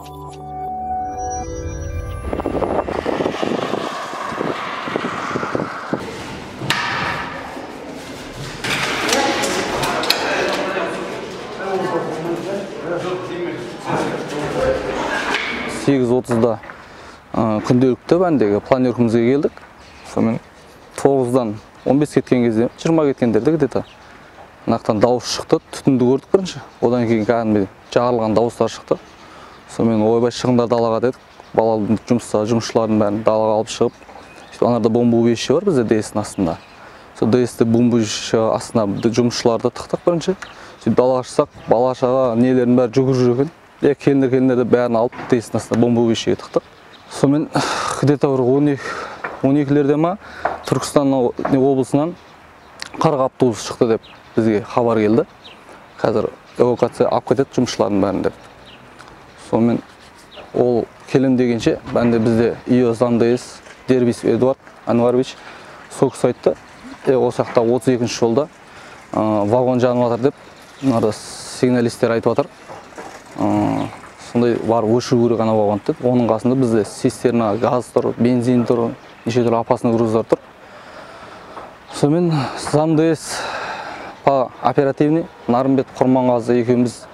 Сегіз отызда күнделікті бәндегі планеркімізге келдік. Сонымен 9-дан 15 кеткен кезде, 20 кеткендерді где-то нақтан дауыс шықты, түтінді көрдік бірінші. Одан кейін кәдімгі жағарылған дауыстар шықты. Сонымен ойбай шығыңдар далаға дедік. Балалардың жұмысшылардың бәрін далаға алып шығып, анарда бомбоубежище бар бізде ДС-дің астында. Сол ДС-ді бомбоубежище астына жұмысшыларды тықтық бірінші. Сөйтіп далаға шықсақ, бала-шаға нелердің бәрі жүгіріп жүр екен. Келіндер бәрін алып ДС-дің астына бомбоубежищеге тықтық. Сонымен где-то 12-лерде ма Түркістан облысынан 40 автобус шықты деп бізге хабар келді. Қазір эвакуация алып кетеді жұмысшылардың бәрін деп. Сонымен ол келем дегенше бәнде бізде ИОЗдан ДС Дербис Эдуард Анварович сол кісі айтты. Осы жақта 32-ші жолда вагон жанып жатыр деп сигналистер айтып жатыр. Сондай бар өшіру керек ана вагон деді. Оның қасында бізде цистерна, газ тұр, бензин тұр, неше түрлі опасный груздар тұр. Сонымен зам ДС по оперативный Нарымбет Құрманғазы екеуміз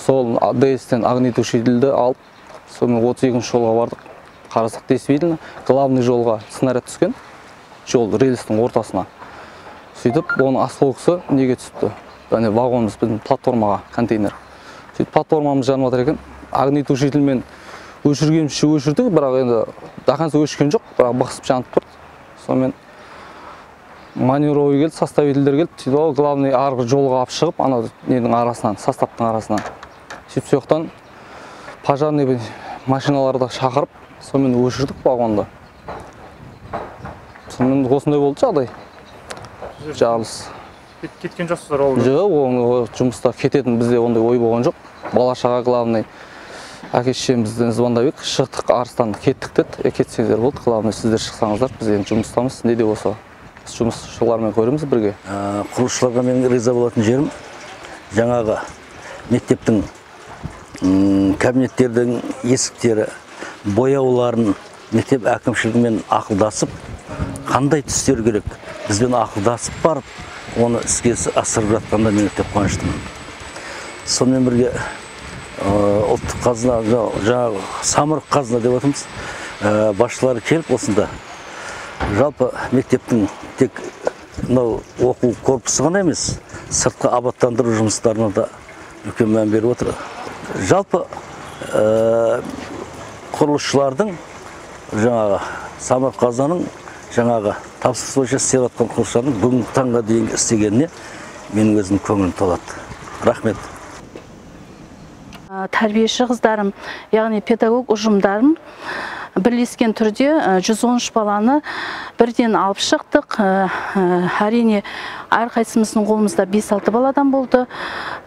сол ДС-тен огнетушительді алып, сонымен 32-ші жолға бардық. Қарасақ действительно главный жолға снаряд түскен, жол рельстің ортасына. Сөйтіп, оның осколкысы неге түсіпті? Яғни вагонымыз біздің платформаға, контейнер. Сөйтіп, платформамыз жанып жатыр екен. Огнетушительмен өшіргенше өшірдік, бірақ енді дақансы өшкен жоқ, бірақ бықсып жанып тұрды. Сонымен маневровый келді, составительдер келді. Сөйтіп, главный арғы жолға алып шығып, анау ненің арасынан, составтың арасынан. Сөйтіп, соқтан пожарный машиналарды шақырып, сонымен өшірдік вагонды. Сонымен осындай болды жағдай. Жағылыс. Кеткен жоқсыздар ол? Жоқ, жұмыста кететін бізде ондай ой болған жоқ. Бала-шаға главный әке-шешемізден звондап едік, шықтық арыстанды кеттік деді. Кетсеңіздер болды, главный сіздер шықсаңыздар, біз енді жұмыстамыз. Не де болса, жұмысшылармен көреміз бірге. Құрылысшыларға мен риза болатын жерім, жаңағы мектептің кабинеттердің есіктері, бояуларын мектеп әкімшілігімен ақылдасып, қандай түстер керек, бізбен ақылдасып барып, оны іске асырып жатқанда мен өте қуаныштымын. Сонымен бірге ұлттық қазына, жаңағы самұрық қазына деп отырмыз, басшылары келіп осында. Жалпы мектептің тек оқу корпусы ғана емес, сыртқы абаттандыру жұмыстарына да үлкен мән беріп отыр. Жалпы құрылысшылардың жаңағы самұрық қазынаның жаңағы тапсырыс бойынша істеп жатқан құрылысшылардың бүгінгі таңға дейін істегеніне менің өзім көңілім толады. Рахмет. Тәрбиеші қыздарым, яғни педагог ұжымдарым бірлескен түрде 113 баланы бірден алып шықтық. Әрине, әрқайсымыздың қолымызда 5-6 баладан болды.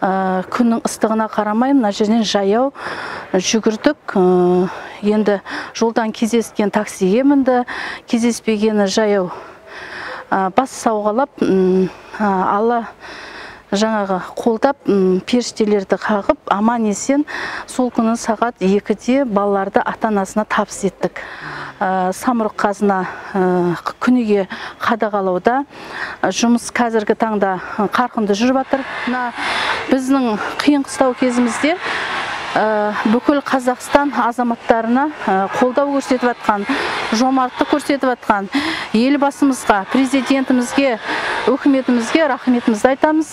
Күннің ыстығына қарамай, мына жерден жаяу жүгірдік. Енді жолдан кездескен таксиге мінді, кездеспегені жаяу бас сауғалап, Алла жаңағы қолдап, періштелерді қағып, аман есен сол күні сағат 2-де балаларды ата-анасына табыс еттік. Самұрық қазына күніге қадағалауда жұмыс қазіргі таңда қарқынды жүріп жатыр. Біздің қиын қыстау кезімізде бүкіл Қазақстан азаматтарына қолдау көрсетіп жатқан, жомарттық көрсетіп жатқан елбасымызға, президентімізге, үкіметімізге рахметімізді айтамыз.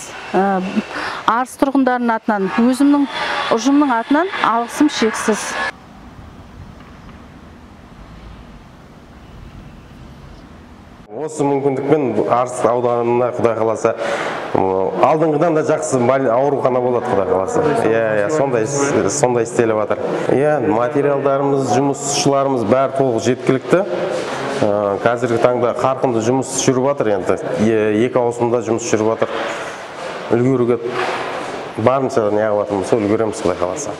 Арыс тұрғындарының атынан, өзімнің ұжымның атынан алғысым шексіз. Осы мүмкіндікпен Арыс ауданына Құдай қаласа алдыңғыдан да жақсы аурухана болады Құдай қаласа. Сондай істеліп жатыр. Материалдарымыз, жұмысшыларымыз бәрі толық жеткілікті. Қазіргі таңда қарқынды жұмыс жүріп жатыр, енді екі ауысымда жұмыс жүріп жатыр. Үлгеруге барынша неғып жатырмыз, үлгереміз Құдай қаласа.